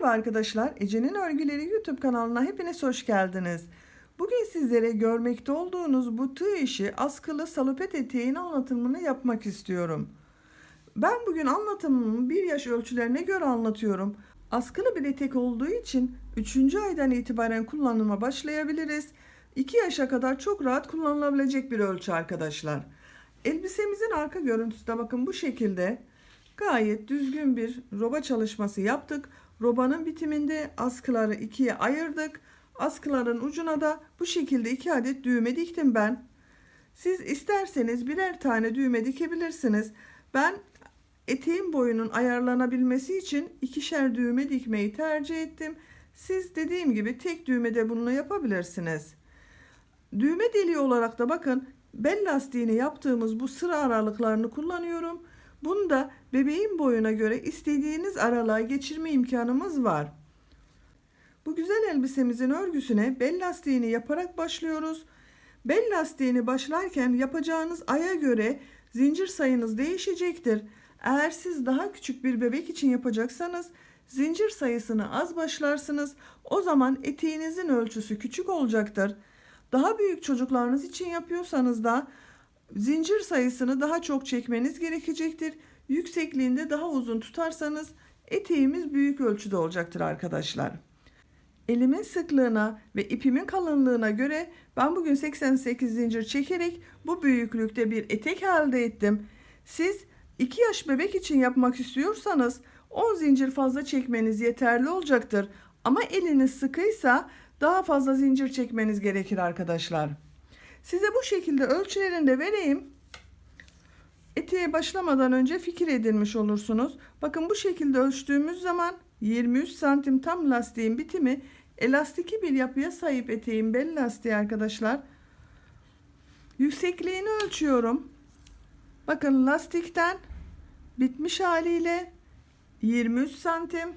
arkadaşlar, Ece'nin Örgüleri YouTube kanalına hepiniz hoş geldiniz. Bugün sizlere görmekte olduğunuz bu tığ işi askılı salopet eteğin anlatımını yapmak istiyorum. Ben bugün anlatımımı 1 yaş ölçülerine göre anlatıyorum. Askılı bir etek olduğu için 3. aydan itibaren kullanıma başlayabiliriz. 2 yaşa kadar çok rahat kullanılabilecek bir ölçü arkadaşlar. Elbisemizin arka görüntüsü de bakın bu şekilde. Gayet düzgün bir roba çalışması yaptık. Robanın bitiminde askıları ikiye ayırdık. Askıların ucuna da bu şekilde 2 adet düğme diktim ben. Siz isterseniz birer tane düğme dikebilirsiniz. Ben eteğin boyunun ayarlanabilmesi için 2'şer düğme dikmeyi tercih ettim. Siz dediğim gibi tek düğmede bunu yapabilirsiniz. Düğme deliği olarak da bakın bel lastiğini yaptığımız bu sıra aralıklarını kullanıyorum. Bunu da bebeğin boyuna göre istediğiniz aralığa geçirme imkanımız var. Bu güzel elbisemizin örgüsüne bel lastiğini yaparak başlıyoruz. Bel lastiğini başlarken yapacağınız aya göre zincir sayınız değişecektir. Eğer siz daha küçük bir bebek için yapacaksanız zincir sayısını az başlarsınız. O zaman eteğinizin ölçüsü küçük olacaktır. Daha büyük çocuklarınız için yapıyorsanız da zincir sayısını daha çok çekmeniz gerekecektir. Yüksekliğinde daha uzun tutarsanız eteğimiz büyük ölçüde olacaktır arkadaşlar. Elimin sıklığına ve ipimin kalınlığına göre ben bugün 88 zincir çekerek bu büyüklükte bir etek elde ettim. Siz 2 yaş bebek için yapmak istiyorsanız 10 zincir fazla çekmeniz yeterli olacaktır. Ama eliniz sıkıysa daha fazla zincir çekmeniz gerekir arkadaşlar. Size bu şekilde ölçülerini de vereyim. Eteğe başlamadan önce fikir edinmiş olursunuz. Bakın bu şekilde ölçtüğümüz zaman 23 santim tam lastiğin bitimi, elastiki bir yapıya sahip eteğin bel lastiği arkadaşlar. Yüksekliğini ölçüyorum. Bakın lastikten bitmiş haliyle 23 santim.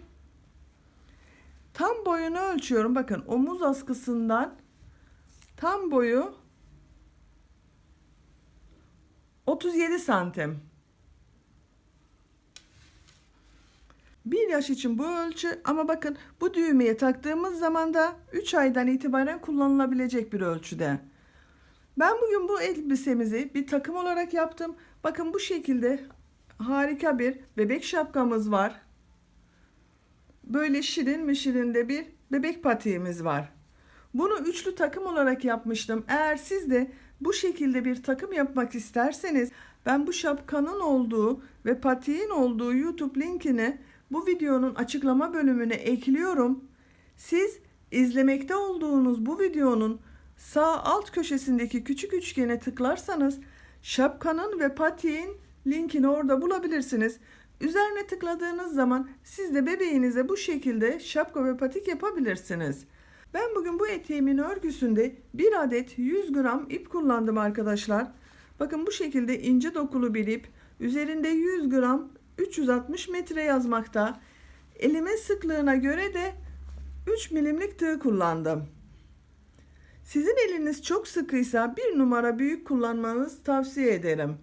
Tam boyunu ölçüyorum. Bakın omuz askısından tam boyu 37 santim. 1 yaş için bu ölçü, ama bakın bu düğmeye taktığımız zaman da 3 aydan itibaren kullanılabilecek bir ölçüde. Ben bugün bu elbisemizi bir takım olarak yaptım. Bakın bu şekilde harika bir bebek şapkamız var. Böyle şirin mi şirin de bir bebek patiğimiz var. Bunu üçlü takım olarak yapmıştım. Eğer siz de bu şekilde bir takım yapmak isterseniz ben bu şapkanın olduğu ve patiğin olduğu YouTube linkini bu videonun açıklama bölümüne ekliyorum. Siz izlemekte olduğunuz bu videonun sağ alt köşesindeki küçük üçgene tıklarsanız şapkanın ve patiğin linkini orada bulabilirsiniz. Üzerine tıkladığınız zaman siz de bebeğinize bu şekilde şapka ve patik yapabilirsiniz. Ben bugün bu eteğimin örgüsünde 1 adet 100 gram ip kullandım arkadaşlar. Bakın bu şekilde ince dokulu bir ip. Üzerinde 100 gram 360 metre yazmakta. Elimin sıklığına göre de 3 milimlik tığ kullandım. Sizin eliniz çok sıkıysa 1 numara büyük kullanmanızı tavsiye ederim.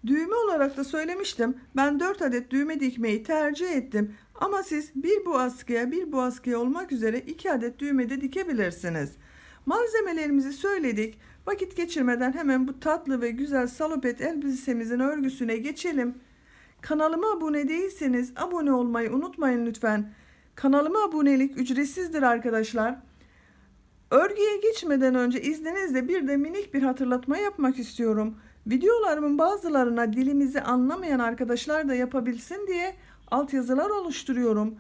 Düğme olarak da söylemiştim. Ben 4 adet düğme dikmeyi tercih ettim. Ama siz bir bu askıya olmak üzere 2 adet düğme de dikebilirsiniz. Malzemelerimizi söyledik. Vakit geçirmeden hemen bu tatlı ve güzel salopet elbisemizin örgüsüne geçelim. Kanalıma abone değilseniz abone olmayı unutmayın lütfen. Kanalıma abonelik ücretsizdir arkadaşlar. Örgüye geçmeden önce izninizle bir de minik bir hatırlatma yapmak istiyorum. Videolarımın bazılarına dilimizi anlamayan arkadaşlar da yapabilsin diye altyazılar oluşturuyorum.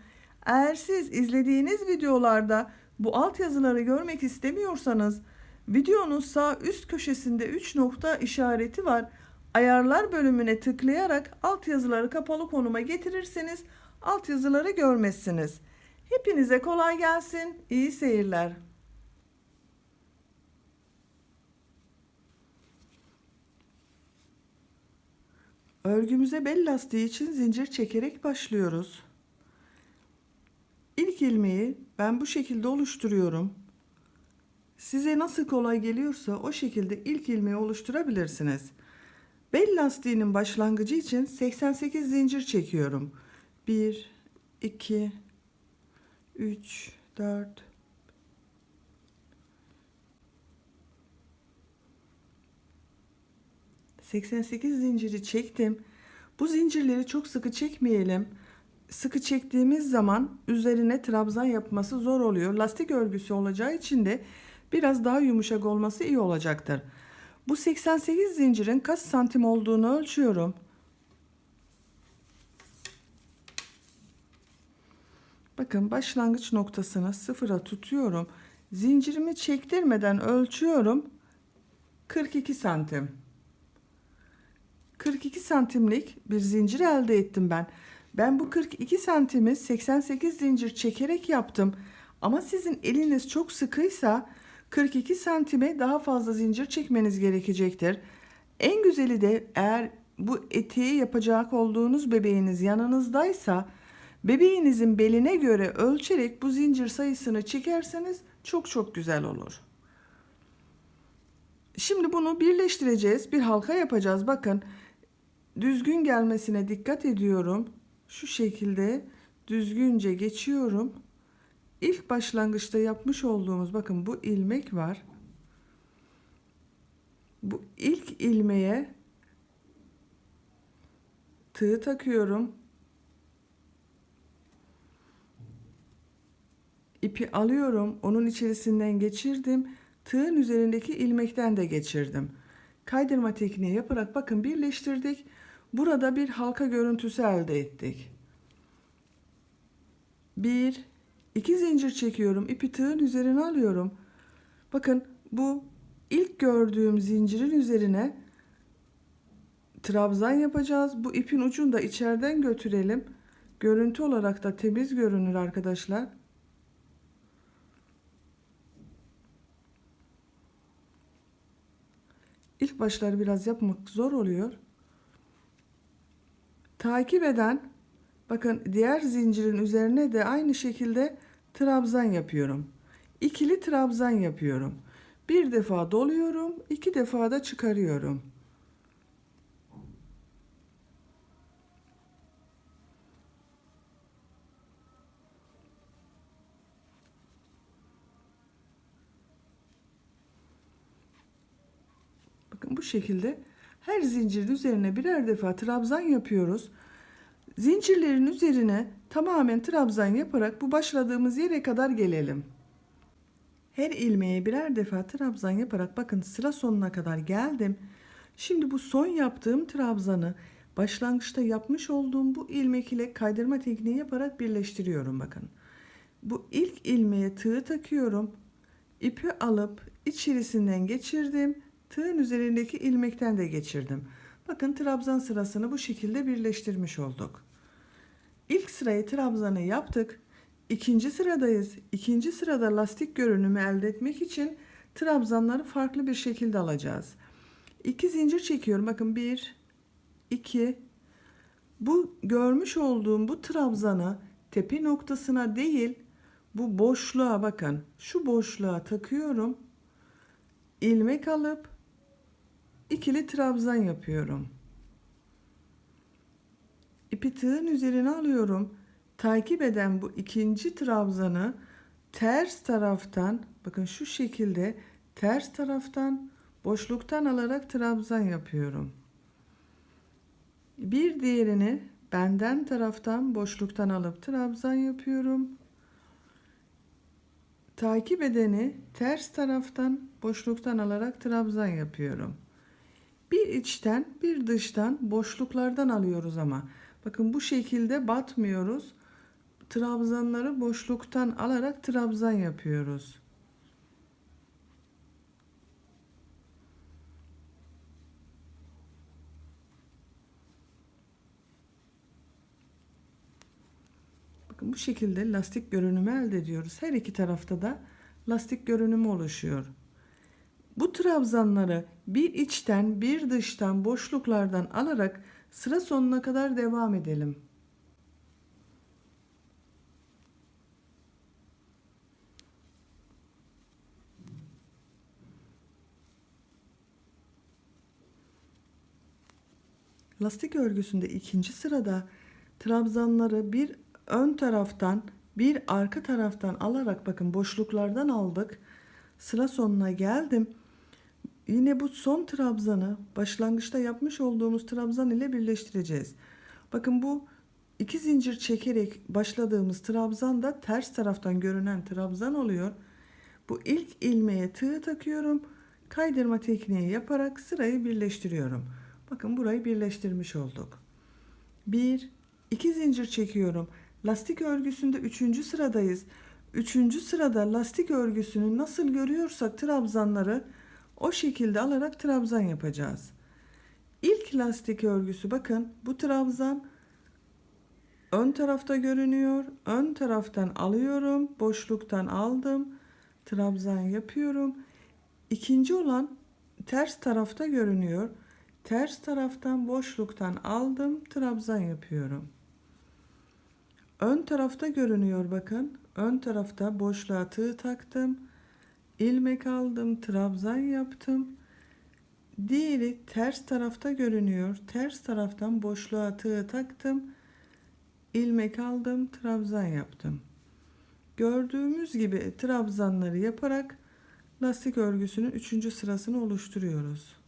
Eğer siz izlediğiniz videolarda bu altyazıları görmek istemiyorsanız videonun sağ üst köşesinde 3 nokta işareti var. Ayarlar bölümüne tıklayarak altyazıları kapalı konuma getirirseniz altyazıları görmezsiniz. Hepinize kolay gelsin, iyi seyirler. Örgümüze bel lastiği için zincir çekerek başlıyoruz. İlk ilmeği ben bu şekilde oluşturuyorum. Size nasıl kolay geliyorsa o şekilde ilk ilmeği oluşturabilirsiniz. Bel lastiğinin başlangıcı için 88 zincir çekiyorum. 1, 2, 3, 4, 88 zinciri çektim. Bu zincirleri çok sıkı çekmeyelim. Sıkı çektiğimiz zaman üzerine trabzan yapması zor oluyor. Lastik örgüsü olacağı için de biraz daha yumuşak olması iyi olacaktır. Bu 88 zincirin kaç santim olduğunu ölçüyorum. Bakın başlangıç noktasını sıfıra tutuyorum. Zincirimi çektirmeden ölçüyorum. 42 santim. 42 santimlik bir zincir elde ettim ben. Ben bu 42 santimi 88 zincir çekerek yaptım. Ama sizin eliniz çok sıkıysa 42 santime daha fazla zincir çekmeniz gerekecektir. En güzeli de eğer bu eteği yapacak olduğunuz bebeğiniz yanınızdaysa bebeğinizin beline göre ölçerek bu zincir sayısını çekerseniz çok çok güzel olur. Şimdi bunu birleştireceğiz. Bir halka yapacağız. Bakın düzgün gelmesine dikkat ediyorum. Şu şekilde düzgünce geçiyorum. İlk başlangıçta yapmış olduğumuz bakın bu ilmek var. Bu ilk ilmeğe tığ takıyorum. İpi alıyorum. Onun içerisinden geçirdim. Tığın üzerindeki ilmekten de geçirdim. Kaydırma tekniği yaparak bakın birleştirdik. Burada bir halka görüntüsü elde ettik. 1, 2 zincir çekiyorum. İpi tığın üzerine alıyorum. Bakın bu ilk gördüğüm zincirin üzerine trabzan yapacağız. Bu ipin ucunu da içeriden götürelim. Görüntü olarak da temiz görünür arkadaşlar. İlk başları biraz yapmak zor oluyor. Takip eden bakın diğer zincirin üzerine de aynı şekilde trabzan yapıyorum. İkili trabzan yapıyorum. Bir defa doluyorum, 2 defa da çıkarıyorum. Bakın bu şekilde her zincirin üzerine birer defa trabzan yapıyoruz. Zincirlerin üzerine tamamen trabzan yaparak bu başladığımız yere kadar gelelim. Her ilmeğe birer defa trabzan yaparak bakın sıra sonuna kadar geldim. Şimdi bu son yaptığım trabzanı başlangıçta yapmış olduğum bu ilmek ile kaydırma tekniği yaparak birleştiriyorum bakın. Bu ilk ilmeğe tığ takıyorum. İpi alıp içerisinden geçirdim. Tığın üzerindeki ilmekten de geçirdim. Bakın trabzan sırasını bu şekilde birleştirmiş olduk. İlk sırayı trabzanı yaptık. İkinci sıradayız. İkinci sırada lastik görünümü elde etmek için trabzanları farklı bir şekilde alacağız. 2 zincir çekiyorum. Bakın 1, 2. Bu görmüş olduğum bu trabzanı tepe noktasına değil, bu boşluğa bakın. Şu boşluğa takıyorum. İlmek alıp ikili trabzan yapıyorum. İpi tığın üzerine alıyorum. Takip eden bu ikinci trabzanı ters taraftan bakın şu şekilde ters taraftan boşluktan alarak trabzan yapıyorum. Bir diğerini benden taraftan boşluktan alıp trabzan yapıyorum. Takip edeni ters taraftan boşluktan alarak trabzan yapıyorum. Bir içten bir dıştan boşluklardan alıyoruz ama. Bakın bu şekilde batmıyoruz. Trabzanları boşluktan alarak trabzan yapıyoruz. Bakın bu şekilde lastik görünümü elde ediyoruz. Her iki tarafta da lastik görünümü oluşuyor. Bu trabzanları bir içten bir dıştan boşluklardan alarak sıra sonuna kadar devam edelim. Lastik örgüsünde ikinci sırada trabzanları bir ön taraftan Bir arka taraftan alarak, bakın boşluklardan aldık. Sıra sonuna geldim. Yine bu son trabzanı başlangıçta yapmış olduğumuz trabzan ile birleştireceğiz. Bakın bu iki zincir çekerek başladığımız trabzan da ters taraftan görünen trabzan oluyor. Bu ilk ilmeğe tığ takıyorum. Kaydırma tekniği yaparak sırayı birleştiriyorum. Bakın burayı birleştirmiş olduk. 1 2 zincir çekiyorum. Lastik örgüsünde 3. sıradayız. 3. sırada lastik örgüsünü nasıl görüyorsak trabzanları o şekilde alarak trabzan yapacağız. İlk lastik örgüsü, bakın bu trabzan ön tarafta görünüyor. Ön taraftan alıyorum. Boşluktan aldım. Trabzan yapıyorum. İkinci olan ters tarafta görünüyor. Ters taraftan boşluktan aldım. Trabzan yapıyorum. Ön tarafta görünüyor, bakın. Ön tarafta boşluğa tığ taktım. İlmek aldım. Trabzan yaptım. Diğeri ters tarafta görünüyor. Ters taraftan boşluğa tığ taktım. İlmek aldım. Trabzan yaptım. Gördüğümüz gibi trabzanları yaparak lastik örgüsünün 3. sırasını oluşturuyoruz.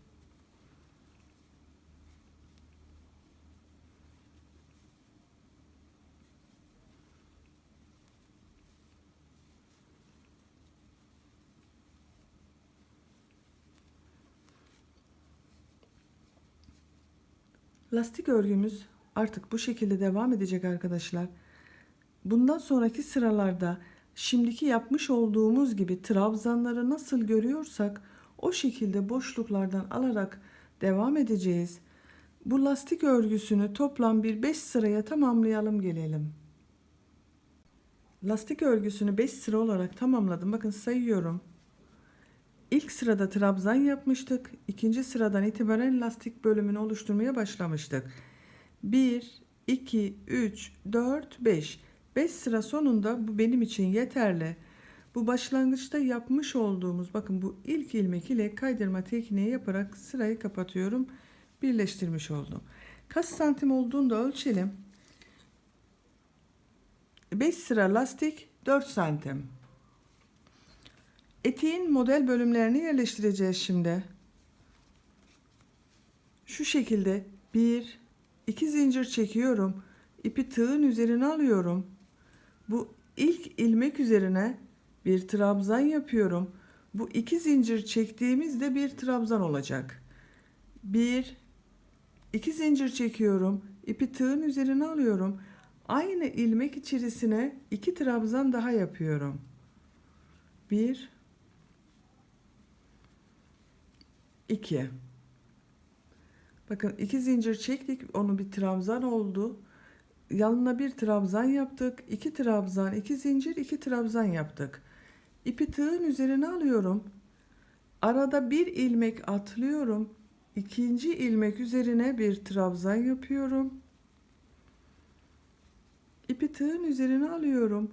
Lastik örgümüz artık bu şekilde devam edecek arkadaşlar. Bundan sonraki sıralarda şimdiki yapmış olduğumuz gibi trabzanları nasıl görüyorsak o şekilde boşluklardan alarak devam edeceğiz. Bu lastik örgüsünü toplam bir 5 sıraya tamamlayalım gelelim. Lastik örgüsünü 5 sıra olarak tamamladım. Bakın sayıyorum. İlk sırada trabzan yapmıştık. İkinci sıradan itibaren lastik bölümünü oluşturmaya başlamıştık. 1, 2, 3, 4, 5. 5 sıra sonunda bu benim için yeterli. Bu başlangıçta yapmış olduğumuz, bakın bu ilk ilmek ile kaydırma tekniği yaparak sırayı kapatıyorum. Birleştirmiş oldum. Kaç santim olduğunu da ölçelim. 5 sıra lastik 4 santim. Eteğin model bölümlerini yerleştireceğiz şimdi. Şu şekilde 1 2 zincir çekiyorum. İpi tığın üzerine alıyorum. Bu ilk ilmek üzerine bir trabzan yapıyorum. Bu 2 zincir çektiğimizde bir trabzan olacak. 1 2 zincir çekiyorum. İpi tığın üzerine alıyorum. Aynı ilmek içerisine 2 trabzan daha yapıyorum. 1 2. Bakın 2 zincir çektik, onu bir trabzan oldu. Yanına bir trabzan yaptık. 2 trabzan, 2 zincir, 2 trabzan yaptık. İpi tığın üzerine alıyorum. Arada bir ilmek atlıyorum. İkinci ilmek üzerine bir trabzan yapıyorum. İpi tığın üzerine alıyorum.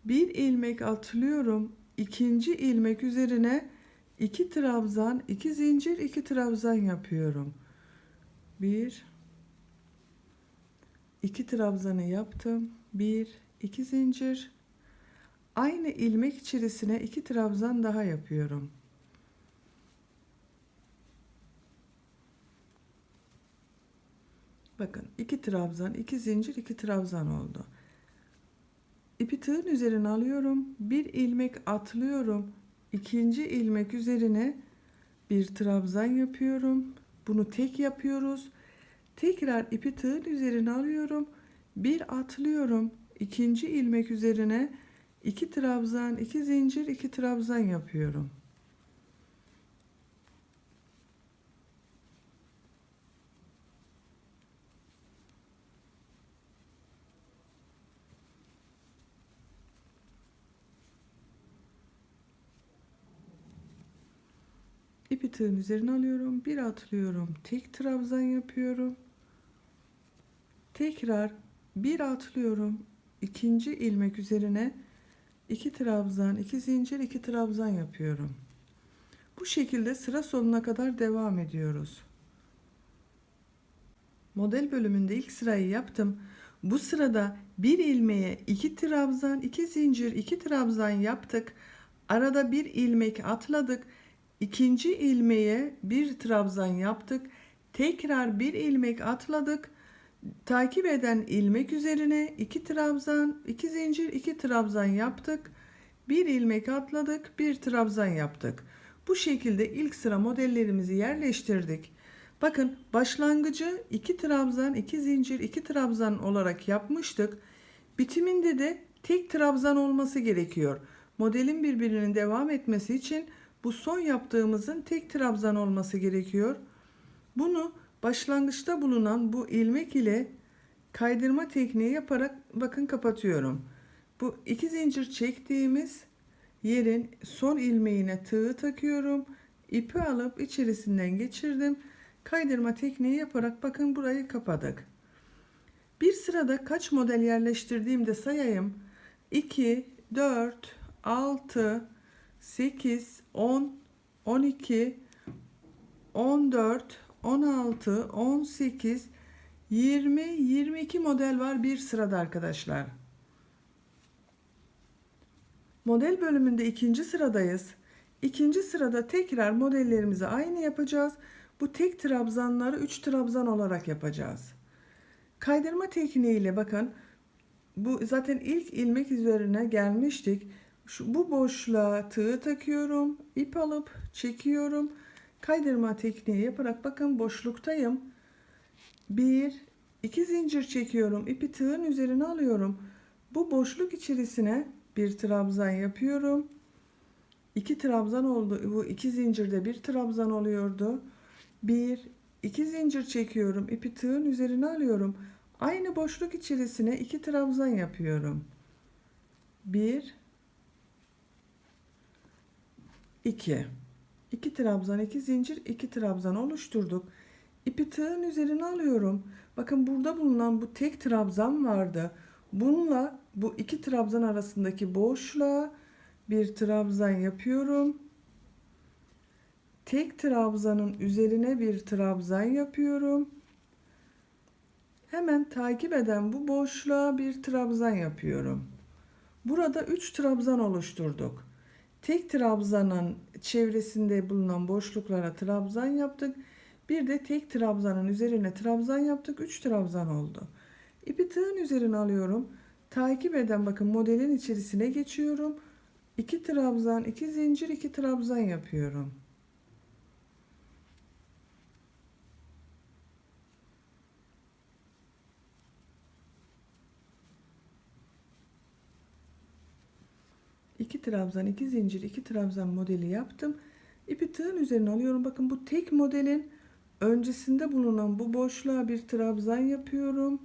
Bir ilmek atlıyorum. İkinci ilmek üzerine 2 trabzan, 2 zincir, 2 trabzan yapıyorum. 1 2 trabzanı yaptım. 1 2 zincir. Aynı ilmek içerisine 2 trabzan daha yapıyorum. Bakın 2 trabzan, 2 zincir, 2 trabzan oldu. İpi tığın üzerine alıyorum. Bir ilmek atlıyorum. İkinci ilmek üzerine bir trabzan yapıyorum. Bunu tek yapıyoruz. Tekrar ipi tığın üzerine alıyorum. Bir atlıyorum. İkinci ilmek üzerine 2 trabzan, 2 zincir, 2 trabzan yapıyorum. İpi tığın üzerine alıyorum. Bir atlıyorum. Tek trabzan yapıyorum. Tekrar bir atlıyorum. İkinci ilmek üzerine 2 trabzan, 2 zincir, 2 trabzan yapıyorum. Bu şekilde sıra sonuna kadar devam ediyoruz. Model bölümünde ilk sırayı yaptım. Bu sırada bir ilmeğe 2 trabzan, 2 zincir, 2 trabzan yaptık. Arada bir ilmek atladık. İkinci ilmeğe bir trabzan yaptık. Tekrar bir ilmek atladık. Takip eden ilmek üzerine 2 trabzan, 2 zincir, 2 trabzan yaptık. Bir ilmek atladık, bir trabzan yaptık. Bu şekilde ilk sıra modellerimizi yerleştirdik. Bakın başlangıcı 2 trabzan, 2 zincir, 2 trabzan olarak yapmıştık. Bitiminde de tek trabzan olması gerekiyor. Modelin birbirinin devam etmesi için bu son yaptığımızın tek trabzan olması gerekiyor. Bunu başlangıçta bulunan bu ilmek ile kaydırma tekniği yaparak bakın kapatıyorum. Bu 2 zincir çektiğimiz yerin son ilmeğine tığı takıyorum. İpi alıp içerisinden geçirdim. Kaydırma tekniği yaparak bakın burayı kapadık. Bir sırada kaç model yerleştirdiğimde sayayım. 2, 4, 6, 8, 10, 12, 14, 16, 18, 20, 22 model var bir sırada arkadaşlar. Model bölümünde ikinci sıradayız. İkinci sırada tekrar modellerimizi aynı yapacağız. Bu tek trabzanları 3 trabzan olarak yapacağız. Kaydırma tekniğiyle bakın bu zaten ilk ilmek üzerine gelmiştik. Bu boşluğa tığ takıyorum. İp alıp çekiyorum. Kaydırma tekniği yaparak bakın boşluktayım. 1, 2 zincir çekiyorum. İpi tığın üzerine alıyorum. Bu boşluk içerisine bir trabzan yapıyorum. 2 trabzan oldu. Bu 2 zincirde bir trabzan oluyordu. 1, 2 zincir çekiyorum. İpi tığın üzerine alıyorum. Aynı boşluk içerisine 2 trabzan yapıyorum. 1, 2. 2 trabzan, 2 zincir, 2 trabzan oluşturduk. İpi tığın üzerine alıyorum. Bakın burada bulunan bu tek trabzan vardı. Bununla bu iki trabzan arasındaki boşluğa bir trabzan yapıyorum. Tek trabzanın üzerine bir trabzan yapıyorum. Hemen takip eden bu boşluğa bir trabzan yapıyorum. Burada 3 trabzan oluşturduk. Tek trabzanın çevresinde bulunan boşluklara trabzan yaptık. Bir de tek trabzanın üzerine trabzan yaptık. 3 trabzan oldu. İpi tığın üzerine alıyorum. Takip eden bakın modelin içerisine geçiyorum. 2 trabzan, 2 zincir, 2 trabzan yapıyorum. İki trabzan, 2 zincir, 2 trabzan modeli yaptım. İpi tığın üzerine alıyorum. Bakın bu tek modelin öncesinde bulunan bu boşluğa bir trabzan yapıyorum.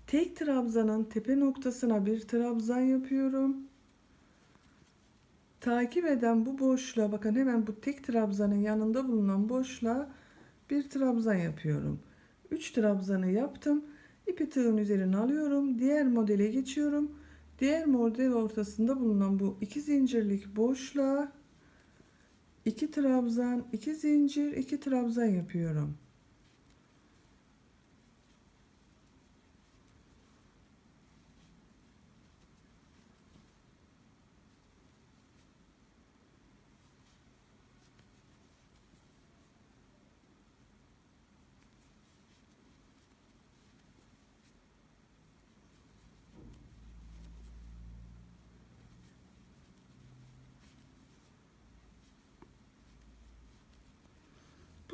Tek trabzanın tepe noktasına bir trabzan yapıyorum. Takip eden bu boşluğa bakın hemen bu tek trabzanın yanında bulunan boşluğa bir trabzan yapıyorum. 3 trabzanı yaptım. İpi tığın üzerine alıyorum. Diğer modele geçiyorum. Diğer model ortasında bulunan bu 2 zincirlik boşluğa 2 trabzan, 2 zincir, 2 trabzan yapıyorum.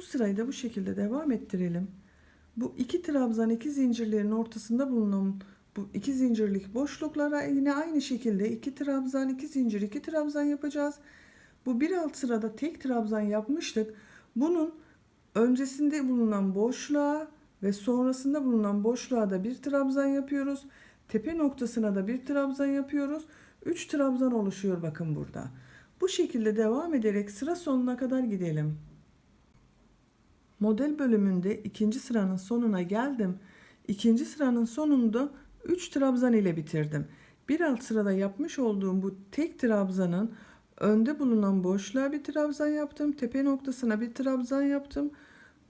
Bu sırayı da bu şekilde devam ettirelim. Bu 2 trabzan, 2 zincirlerin ortasında bulunan bu 2 zincirlik boşluklara yine aynı şekilde 2 trabzan, 2 zincir, 2 trabzan yapacağız. Bu bir alt sırada tek trabzan yapmıştık. Bunun öncesinde bulunan boşluğa ve sonrasında bulunan boşluğa da bir trabzan yapıyoruz. Tepe noktasına da bir trabzan yapıyoruz. 3 trabzan oluşuyor bakın burada. Bu şekilde devam ederek sıra sonuna kadar gidelim. Model bölümünde ikinci sıranın sonuna geldim. İkinci sıranın sonunda 3 trabzan ile bitirdim. Bir alt sırada yapmış olduğum bu tek trabzanın önde bulunan boşluğa bir trabzan yaptım. Tepe noktasına bir trabzan yaptım.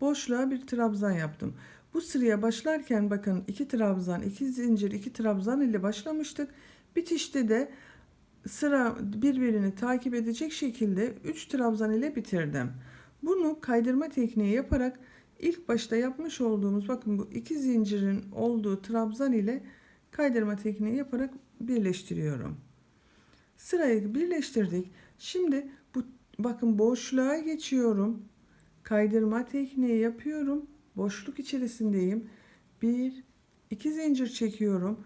Boşluğa bir trabzan yaptım. Bu sıraya başlarken bakın 2 trabzan, 2 zincir, 2 trabzan ile başlamıştık. Bitişte de sıra birbirini takip edecek şekilde 3 trabzan ile bitirdim. Bunu kaydırma tekniği yaparak ilk başta yapmış olduğumuz bakın bu 2 zincirin olduğu trabzan ile kaydırma tekniği yaparak birleştiriyorum. Sırayı birleştirdik. Şimdi bu bakın boşluğa geçiyorum. Kaydırma tekniği yapıyorum. Boşluk içerisindeyim. 1 2 zincir çekiyorum.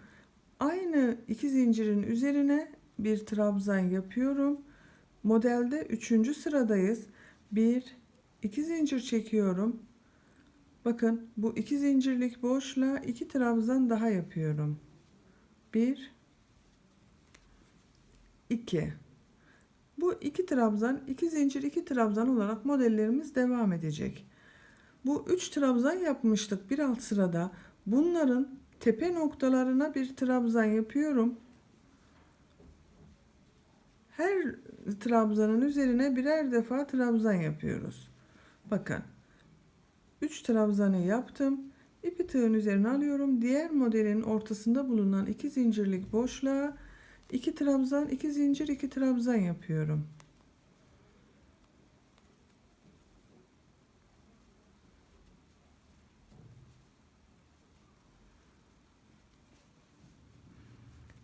Aynı 2 zincirin üzerine bir trabzan yapıyorum. Modelde 3. sıradayız. 1 2 zincir çekiyorum. Bakın bu 2 zincirlik boşluğa 2 trabzan daha yapıyorum. 1 2. Bu 2 trabzan, 2 zincir, 2 trabzan olarak modellerimiz devam edecek. Bu 3 trabzan yapmıştık bir alt sırada. Bunların tepe noktalarına bir trabzan yapıyorum. Her trabzanın üzerine birer defa trabzan yapıyoruz. Bakın 3 trabzanı yaptım. İpi tığın üzerine alıyorum. Diğer modelin ortasında bulunan 2 zincirlik boşluğa 2 trabzan, 2 zincir, 2 trabzan yapıyorum.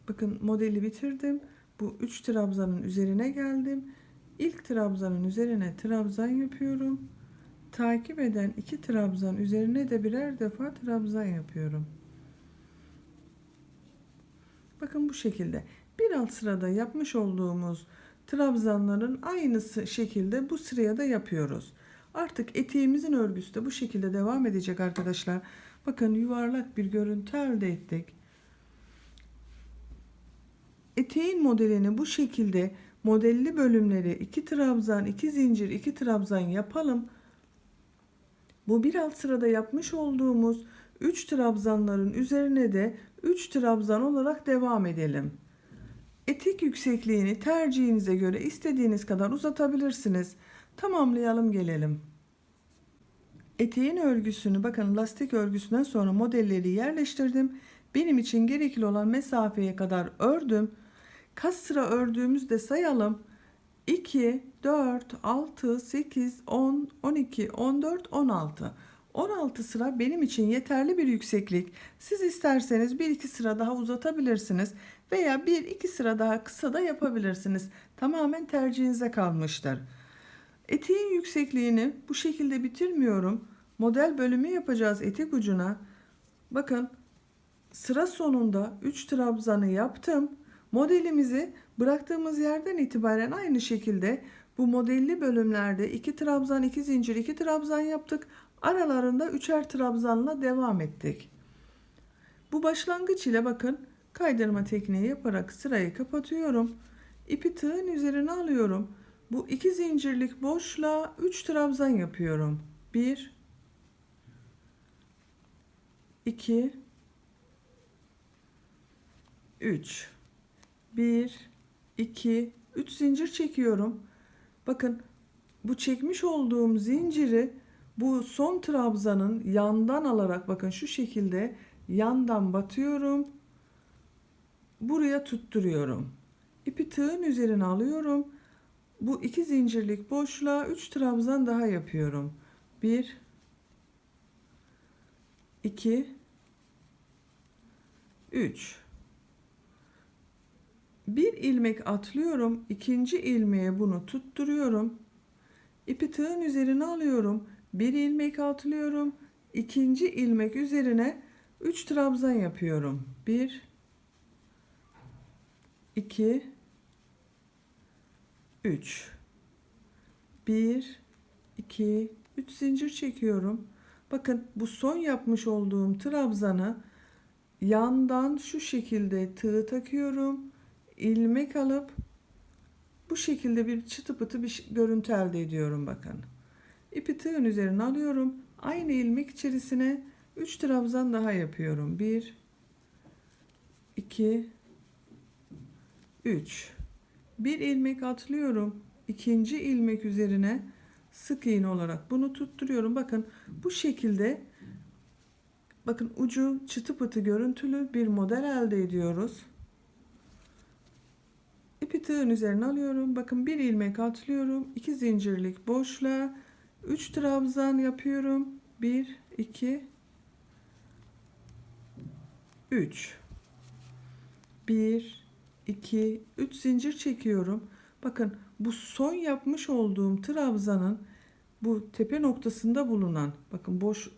Bakın modeli bitirdim. Bu 3 trabzanın üzerine geldim. İlk trabzanın üzerine trabzan yapıyorum. Takip eden 2 trabzan üzerine de birer defa trabzan yapıyorum. Bakın bu şekilde. Bir alt sırada yapmış olduğumuz trabzanların aynısı şekilde bu sıraya da yapıyoruz. Artık eteğimizin örgüsü de bu şekilde devam edecek arkadaşlar. Bakın yuvarlak bir görüntü elde ettik. Eteğin modelini bu şekilde modelli bölümleri 2 trabzan, 2 zincir, 2 trabzan yapalım. Bu bir alt sırada yapmış olduğumuz 3 trabzanların üzerine de 3 trabzan olarak devam edelim. Etek yüksekliğini tercihinize göre istediğiniz kadar uzatabilirsiniz. Tamamlayalım gelelim. Eteğin örgüsünü bakın lastik örgüsünden sonra modelleri yerleştirdim. Benim için gerekli olan mesafeye kadar ördüm. Kaç sıra ördüğümüzde sayalım. 2, 4, 6, 8, 10, 12, 14, 16. 16 sıra benim için yeterli bir yükseklik. Siz isterseniz 1-2 sıra daha uzatabilirsiniz veya 1-2 sıra daha kısa da yapabilirsiniz. Tamamen tercihinize kalmıştır. Eteğin yüksekliğini bu şekilde bitirmiyorum. Model bölümü yapacağız etek ucuna. Bakın sıra sonunda 3 trabzanı yaptım. Modelimizi bıraktığımız yerden itibaren aynı şekilde bu modelli bölümlerde 2 trabzan, 2 zincir, 2 trabzan yaptık. Aralarında 3'er trabzanla devam ettik. Bu başlangıç ile bakın kaydırma tekniği yaparak sırayı kapatıyorum. İpi tığın üzerine alıyorum. Bu 2 zincirlik boşluğa 3 trabzan yapıyorum. 1 2 3 1 2 3 zincir çekiyorum. Bakın bu çekmiş olduğum zinciri bu son trabzanın yandan alarak bakın şu şekilde yandan batıyorum. Buraya tutturuyorum. İpi tığın üzerine alıyorum. Bu 2 zincirlik boşluğa 3 trabzan daha yapıyorum. 1 2 3 bir ilmek atlıyorum. İkinci ilmeğe bunu tutturuyorum. İpi tığın üzerine alıyorum. Bir ilmek atlıyorum. İkinci ilmek üzerine 3 trabzan yapıyorum. 1 2 3 1 2 3 zincir çekiyorum. Bakın bu son yapmış olduğum trabzanı yandan şu şekilde tığ takıyorum. İlmek alıp bu şekilde bir çıtı pıtı bir görüntü elde ediyorum bakın. İpi tığın üzerine alıyorum. Aynı ilmek içerisine 3 trabzan daha yapıyorum. 1 2 3 bir ilmek atlıyorum. İkinci ilmek üzerine sık iğne olarak bunu tutturuyorum. Bakın bu şekilde Bakın ucu çıtı pıtı görüntülü bir model elde ediyoruz. İpi tığın üzerine alıyorum. Bakın bir ilmek atlıyorum. 2 zincirlik boşluğa 3 trabzan yapıyorum. 1 2 3 1 2 3 zincir çekiyorum. Bakın bu son yapmış olduğum trabzanın bu tepe noktasında bulunan, bakın boş,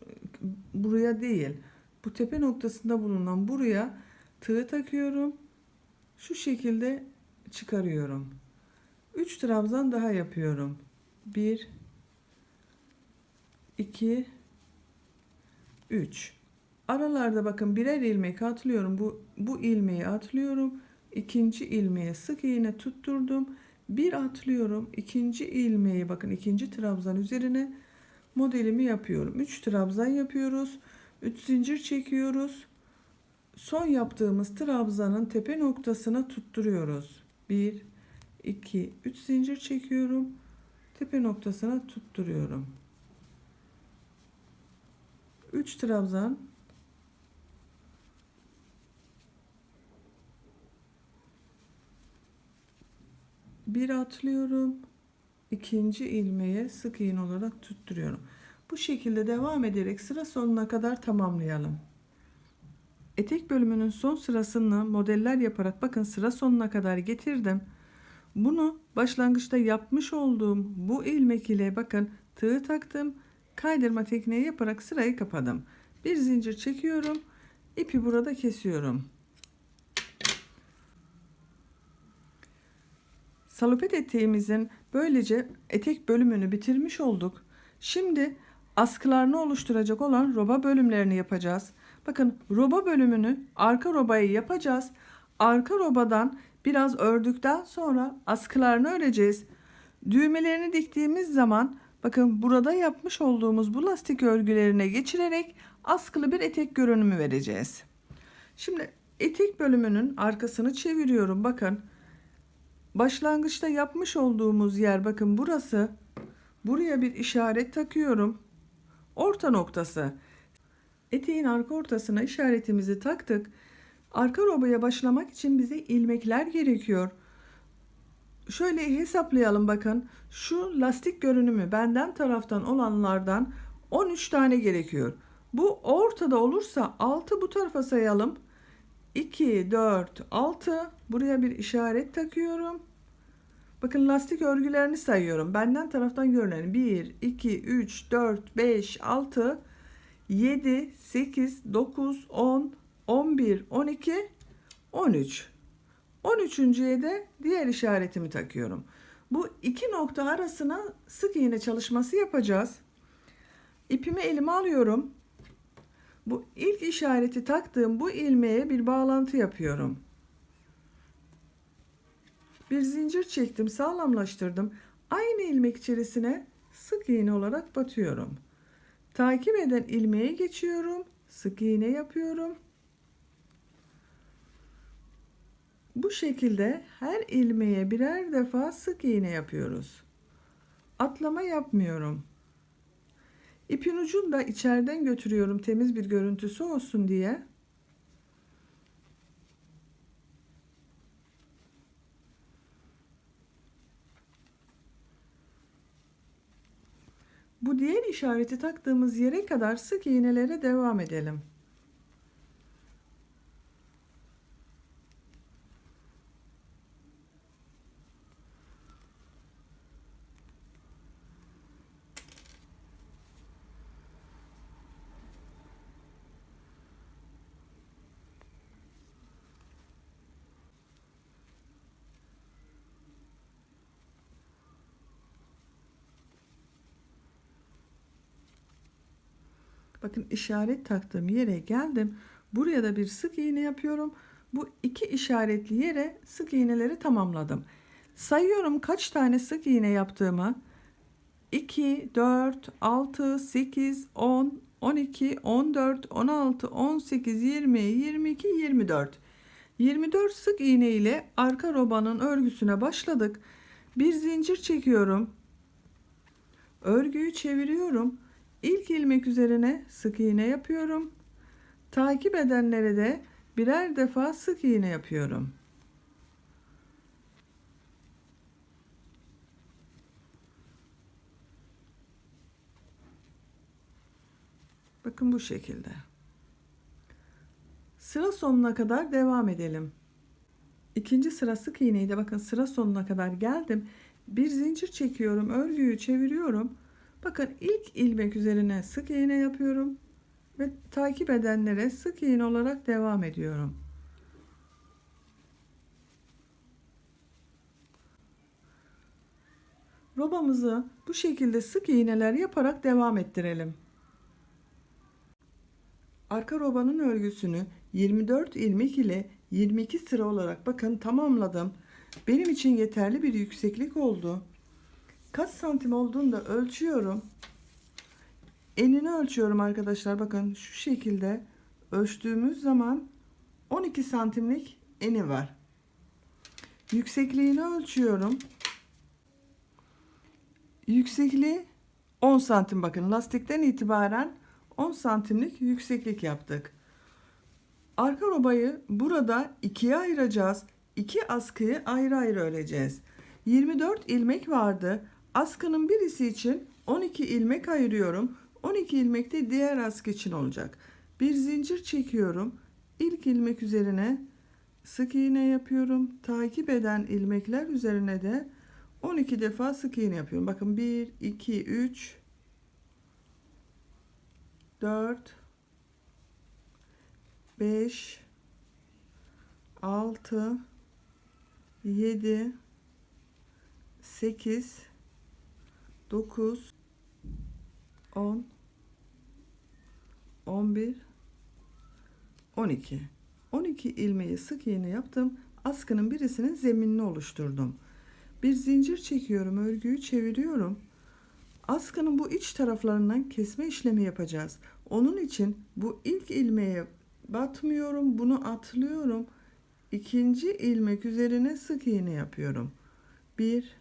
buraya değil, bu tepe noktasında bulunan buraya tığ takıyorum. Şu şekilde çıkarıyorum. 3 trabzan daha yapıyorum. 1 2 3. Aralarda bakın birer ilmek atlıyorum. Bu ilmeği atlıyorum. İkinci ilmeğe sık iğne tutturdum. Bir atlıyorum. İkinci ilmeği, bakın ikinci trabzan üzerine modelimi yapıyorum. 3 trabzan yapıyoruz. 3 zincir çekiyoruz. Son yaptığımız trabzanın tepe noktasına tutturuyoruz. 1 2 3 zincir çekiyorum. Tepe noktasına tutturuyorum. 3 trabzan, bir atlıyorum. İkinci ilmeğe sık iğne olarak tutturuyorum. Bu şekilde devam ederek sıra sonuna kadar tamamlayalım. Etek bölümünün son sırasını modeller yaparak bakın sıra sonuna kadar getirdim. Bunu başlangıçta yapmış olduğum bu ilmek ile bakın tığ taktım. Kaydırma tekniği yaparak sırayı kapadım. Bir zincir çekiyorum. İpi burada kesiyorum. Salopet eteğimizin böylece etek bölümünü bitirmiş olduk. Şimdi askılarını oluşturacak olan roba bölümlerini yapacağız. Bakın roba bölümünü, arka robayı yapacağız. Arka robadan biraz ördükten sonra askılarını öreceğiz. Düğmelerini diktiğimiz zaman bakın burada yapmış olduğumuz bu lastik örgülerine geçirerek askılı bir etek görünümü vereceğiz. Şimdi etek bölümünün arkasını çeviriyorum. Bakın başlangıçta yapmış olduğumuz yer, bakın burası. Buraya bir işaret takıyorum. Orta noktası. Eteğin arka ortasına işaretimizi taktık. Arka robaya başlamak için bize ilmekler gerekiyor. Şöyle hesaplayalım bakın. Şu lastik görünümü benden taraftan olanlardan 13 tane gerekiyor. Bu ortada olursa 6 bu tarafa sayalım. 2, 4, 6. Buraya bir işaret takıyorum. Bakın lastik örgülerini sayıyorum. Benden taraftan görünen 1, 2, 3, 4, 5, 6, 7, 8, 9, 10, 11, 12, 13. 13.'ye de diğer işaretimi takıyorum. Bu iki nokta arasına sık iğne çalışması yapacağız. İpimi elime alıyorum. Bu ilk işareti taktığım bu ilmeğe bir bağlantı yapıyorum. Bir zincir çektim, sağlamlaştırdım. Aynı ilmek içerisine sık iğne olarak batıyorum. Takip eden ilmeğe geçiyorum. Sık iğne yapıyorum. Bu şekilde her ilmeğe birer defa sık iğne yapıyoruz. Atlama yapmıyorum. İpin ucunu da içeriden götürüyorum temiz bir görüntüsü olsun diye. Bu diğer işareti taktığımız yere kadar sık iğnelere devam edelim. Bakın işaret taktığım yere geldim. Buraya da bir sık iğne yapıyorum. Bu iki işaretli yere sık iğneleri tamamladım. Sayıyorum kaç tane sık iğne yaptığımı. 2, 4, 6, 8, 10, 12, 14, 16, 18, 20, 22, 24. 24 sık iğne ile arka robanın örgüsüne başladık. Bir zincir çekiyorum. Örgüyü çeviriyorum. İlk ilmek üzerine sık iğne yapıyorum. Takip edenlere de birer defa sık iğne yapıyorum. Bakın bu şekilde. Sıra sonuna kadar devam edelim. İkinci sıra sık iğneyi de bakın sıra sonuna kadar geldim. Bir zincir çekiyorum, örgüyü çeviriyorum. Bakın ilk ilmek üzerine sık iğne yapıyorum ve takip edenlere sık iğne olarak devam ediyorum. Robamızı bu şekilde sık iğneler yaparak devam ettirelim. Arka robanın örgüsünü 24 ilmek ile 22 sıra olarak bakın tamamladım. Benim için yeterli bir yükseklik oldu. Kaç santim olduğunu da ölçüyorum. Enini ölçüyorum arkadaşlar. Bakın şu şekilde ölçtüğümüz zaman 12 santimlik eni var. Yüksekliğini ölçüyorum. Yüksekliği 10 santim, bakın lastikten itibaren 10 santimlik yükseklik yaptık. Arka robayı burada ikiye ayıracağız. İki askıyı ayrı ayrı öreceğiz. 24 ilmek vardı. Askının birisi için 12 ilmek ayırıyorum. 12 ilmek de diğer askı için olacak. Bir zincir çekiyorum. İlk ilmek üzerine sık iğne yapıyorum. Takip eden ilmekler üzerine de 12 defa sık iğne yapıyorum. Bakın 1, 2, 3, 4, 5, 6, 7, 8, 9, 10, 11, 12. 12 ilmeği sık iğne yaptım. Askının birisinin zeminini oluşturdum. Bir zincir çekiyorum, örgüyü çeviriyorum. Askının bu iç taraflarından kesme işlemi yapacağız. Onun için bu ilk ilmeğe batmıyorum, bunu atlıyorum. İkinci ilmek üzerine sık iğne yapıyorum. 1,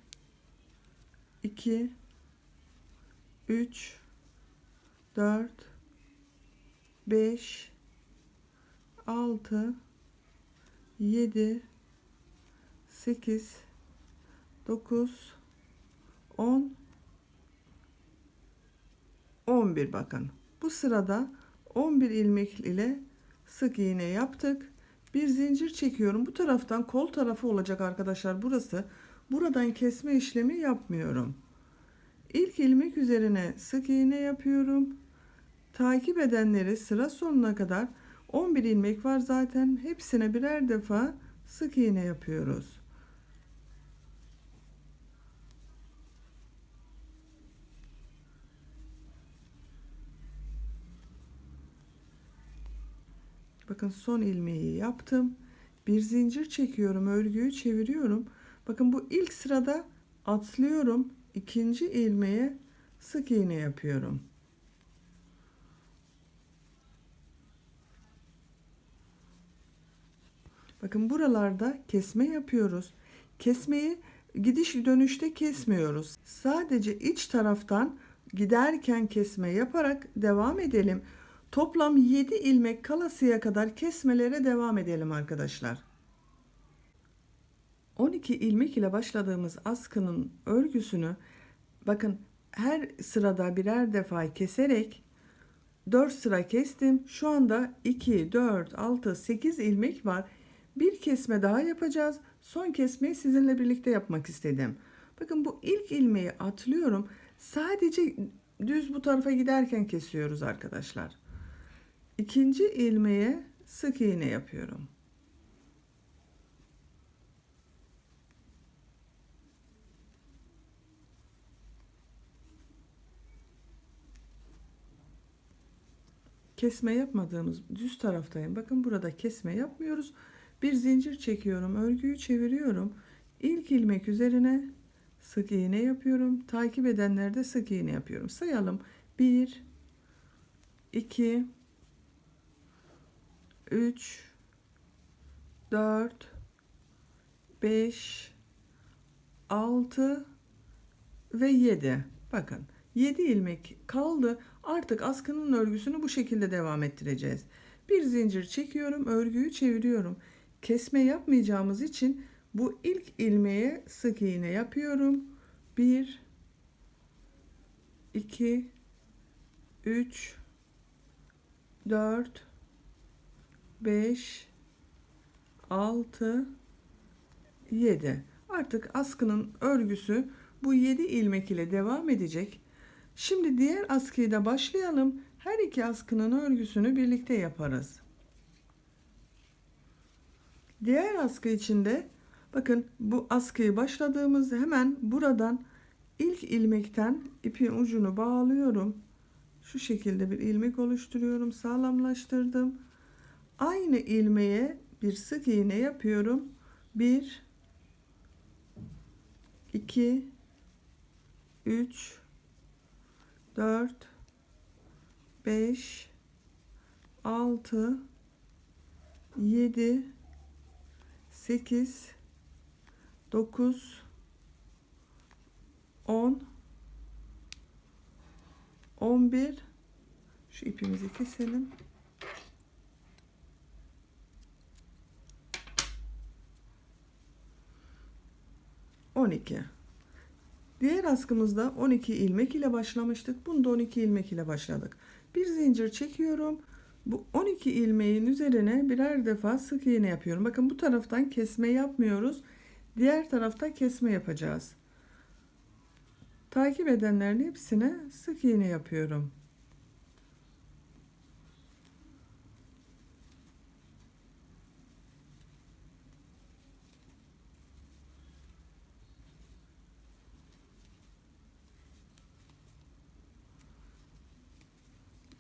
2, 3, 4, 5, 6, 7, 8, 9, 10, 11. Bakın bu sırada 11 ilmek ile sık iğne yaptık. Bir zincir çekiyorum. Bu taraftan kol tarafı olacak arkadaşlar burası. Buradan kesme işlemi yapmıyorum. İlk ilmek üzerine sık iğne yapıyorum. Takip edenleri sıra sonuna kadar 11 ilmek var zaten. Hepsine birer defa sık iğne yapıyoruz. Bakın son ilmeği yaptım. Bir zincir çekiyorum, örgüyü çeviriyorum. Bakın bu ilk sırada atlıyorum. İkinci ilmeğe sık iğne yapıyorum. Bakın buralarda kesme yapıyoruz. Kesmeyi gidiş dönüşte kesmiyoruz. Sadece iç taraftan giderken kesme yaparak devam edelim. Toplam 7 ilmek kalasıya kadar kesmelere devam edelim arkadaşlar. 12 ilmek ile başladığımız askının örgüsünü bakın her sırada birer defa keserek 4 sıra kestim. Şu anda 2, 4, 6, 8 ilmek var. Bir kesme daha yapacağız. Son kesmeyi sizinle birlikte yapmak istedim. Bakın bu ilk ilmeği atlıyorum. Sadece düz bu tarafa giderken kesiyoruz arkadaşlar. İkinci ilmeğe sık iğne yapıyorum. Kesme yapmadığımız düz taraftayım. Bakın burada kesme yapmıyoruz. Bir zincir çekiyorum, örgüyü çeviriyorum. İlk ilmek üzerine sık iğne yapıyorum. Takip edenlerde sık iğne yapıyorum. Sayalım. 1, 2, 3, 4, 5, 6 ve 7. Bakın 7 ilmek kaldı. Artık askının örgüsünü bu şekilde devam ettireceğiz. Bir zincir çekiyorum, örgüyü çeviriyorum. Kesme yapmayacağımız için bu ilk ilmeğe sık iğne yapıyorum. 1 2 3 4 5 6 7. Artık askının örgüsü bu 7 ilmek ile devam edecek. Şimdi diğer askıyı da başlayalım. Her iki askının örgüsünü birlikte yaparız. Diğer askı içinde bakın, bu askıyı başladığımızda hemen buradan ilk ilmekten ipin ucunu bağlıyorum. Şu şekilde bir ilmek oluşturuyorum, sağlamlaştırdım. Aynı ilmeğe bir sık iğne yapıyorum. 1 2 3 4 5 6 7 8 9 10 11. Şu ipimizi keselim. 12. Diğer askımızda 12 ilmek ile başlamıştık. Bunda 12 ilmek ile başladık. Bir zincir çekiyorum. Bu 12 ilmeğin üzerine birer defa sık iğne yapıyorum. Bakın, bu taraftan kesme yapmıyoruz. Diğer tarafta kesme yapacağız. Takip edenlerin hepsine sık iğne yapıyorum.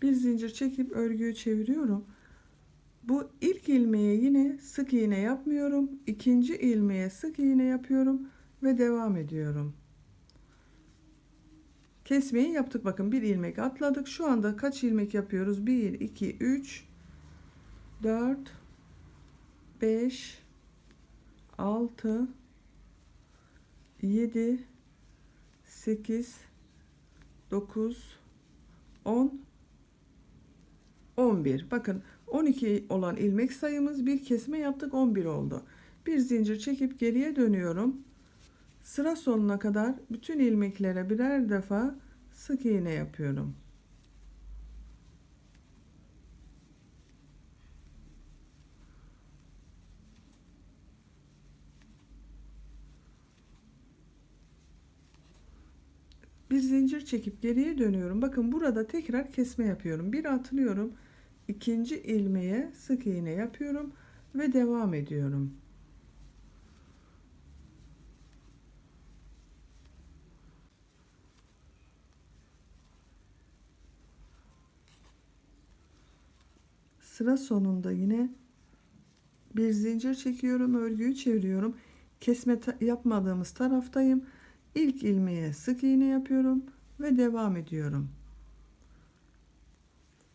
Bir zincir çekip örgüyü çeviriyorum. Bu ilk ilmeğe yine sık iğne yapmıyorum. İkinci ilmeğe sık iğne yapıyorum ve devam ediyorum. Kesmeyi yaptık. Bakın, bir ilmek atladık. Şu anda kaç ilmek yapıyoruz? 1 2 3 4 5 6 7 8 9 10 11. Bakın, 12 olan ilmek sayımız, bir kesme yaptık, 11 oldu. Bir zincir çekip geriye dönüyorum. Sıra sonuna kadar bütün ilmeklere birer defa sık iğne yapıyorum. Bir zincir çekip geriye dönüyorum. Bakın, burada tekrar kesme yapıyorum. Bir atlıyorum. İkinci ilmeğe sık iğne yapıyorum ve devam ediyorum. Sıra sonunda yine bir zincir çekiyorum, örgüyü çeviriyorum. Kesme yapmadığımız taraftayım. İlk ilmeğe sık iğne yapıyorum ve devam ediyorum.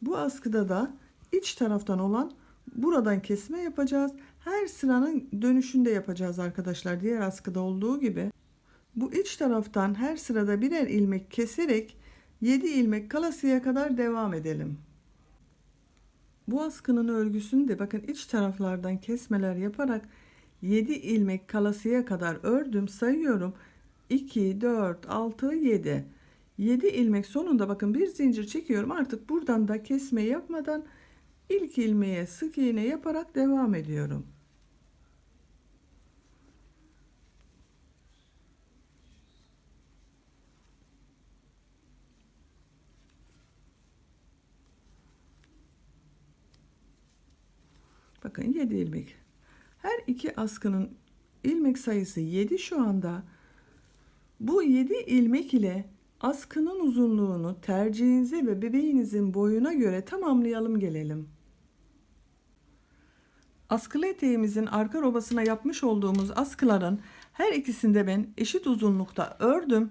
Bu askıda da iç taraftan olan buradan kesme yapacağız. Her sıranın dönüşünde yapacağız arkadaşlar. Diğer askıda olduğu gibi. Bu iç taraftan her sırada birer ilmek keserek 7 ilmek kalasıya kadar devam edelim. Bu askının örgüsünü de bakın, iç taraflardan kesmeler yaparak 7 ilmek kalasıya kadar ördüm. Sayıyorum: 2 4 6 7. 7 ilmek sonunda bakın, bir zincir çekiyorum. Artık buradan da kesme yapmadan ilk ilmeğe sık iğne yaparak devam ediyorum. Bakın, 7 ilmek. Her iki askının ilmek sayısı 7 şu anda. Bu 7 ilmek ile askının uzunluğunu tercihinize ve bebeğinizin boyuna göre tamamlayalım gelelim. Askılı eteğimizin arka robasına yapmış olduğumuz askıların her ikisinde ben eşit uzunlukta ördüm.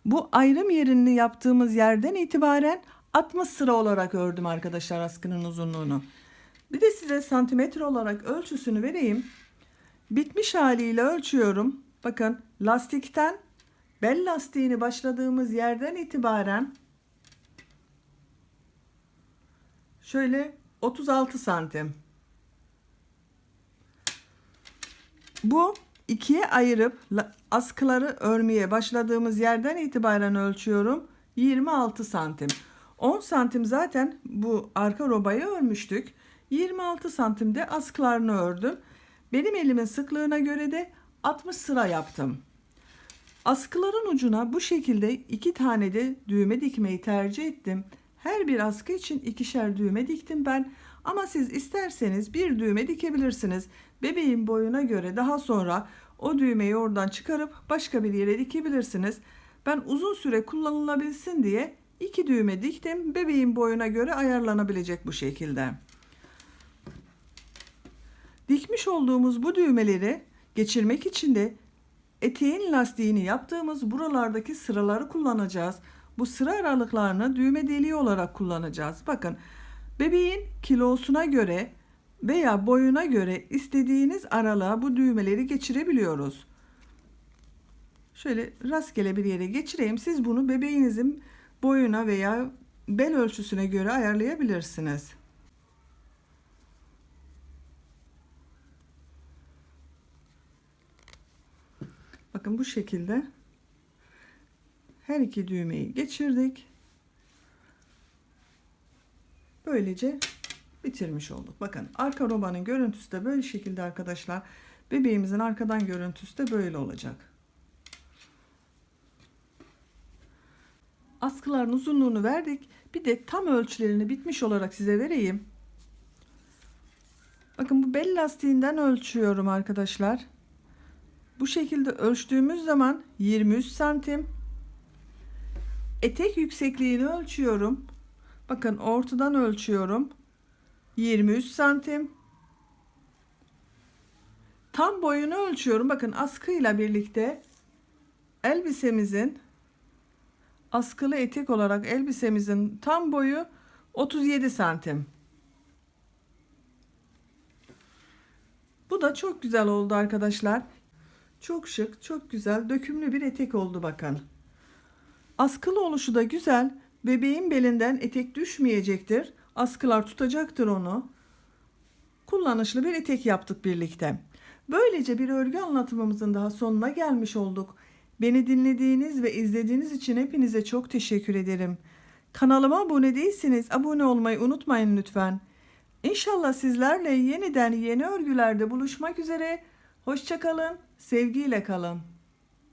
Bu ayrım yerini yaptığımız yerden itibaren 60 sıra olarak ördüm arkadaşlar askının uzunluğunu. Bir de size santimetre olarak ölçüsünü vereyim. Bitmiş haliyle ölçüyorum. Bakın, lastikten, bel lastiğini başladığımız yerden itibaren şöyle 36 santim. Bu ikiye ayırıp askıları örmeye başladığımız yerden itibaren ölçüyorum. 26 santim. 10 santim zaten bu arka robayı örmüştük. 26 santimde askılarını ördüm. Benim elimin sıklığına göre de 60 sıra yaptım. Askıların ucuna bu şekilde 2 tane de düğme dikmeyi tercih ettim. Her bir askı için ikişer düğme diktim ben. Ama siz isterseniz bir düğme dikebilirsiniz. Bebeğin boyuna göre daha sonra o düğmeyi oradan çıkarıp başka bir yere dikebilirsiniz. Ben uzun süre kullanılabilsin diye 2 düğme diktim. Bebeğin boyuna göre ayarlanabilecek bu şekilde. Dikmiş olduğumuz bu düğmeleri geçirmek için de eteğin lastiğini yaptığımız buralardaki sıraları kullanacağız. Bu sıra aralıklarını düğme deliği olarak kullanacağız. Bakın, bebeğin kilosuna göre veya boyuna göre istediğiniz aralığa bu düğmeleri geçirebiliyoruz. Şöyle rastgele bir yere geçireyim. Siz bunu bebeğinizin boyuna veya bel ölçüsüne göre ayarlayabilirsiniz. Bakın bu şekilde her iki düğmeyi geçirdik. Böylece bitirmiş olduk. Bakın arka robanın görüntüsü de böyle şekilde arkadaşlar. Bebeğimizin arkadan görüntüsü de böyle olacak. Askıların uzunluğunu verdik. Bir de tam ölçülerini bitmiş olarak size vereyim. Bakın bu bel lastiğinden ölçüyorum arkadaşlar. Bu şekilde ölçtüğümüz zaman 23 santim. Etek yüksekliğini ölçüyorum. Bakın ortadan ölçüyorum. 23 santim. Tam boyunu ölçüyorum. Bakın askıyla birlikte elbisemizin askılı etek olarak elbisemizin tam boyu 37 santim. Bu da çok güzel oldu arkadaşlar. Çok şık, çok güzel, dökümlü bir etek oldu bakın. Askılı oluşu da güzel. Bebeğin belinden etek düşmeyecektir. Askılar tutacaktır onu. Kullanışlı bir etek yaptık birlikte. Böylece bir örgü anlatımımızın daha sonuna gelmiş olduk. Beni dinlediğiniz ve izlediğiniz için hepinize çok teşekkür ederim. Kanalıma abone değilseniz abone olmayı unutmayın lütfen. İnşallah sizlerle yeniden yeni örgülerde buluşmak üzere. Hoşça kalın, sevgiyle kalın.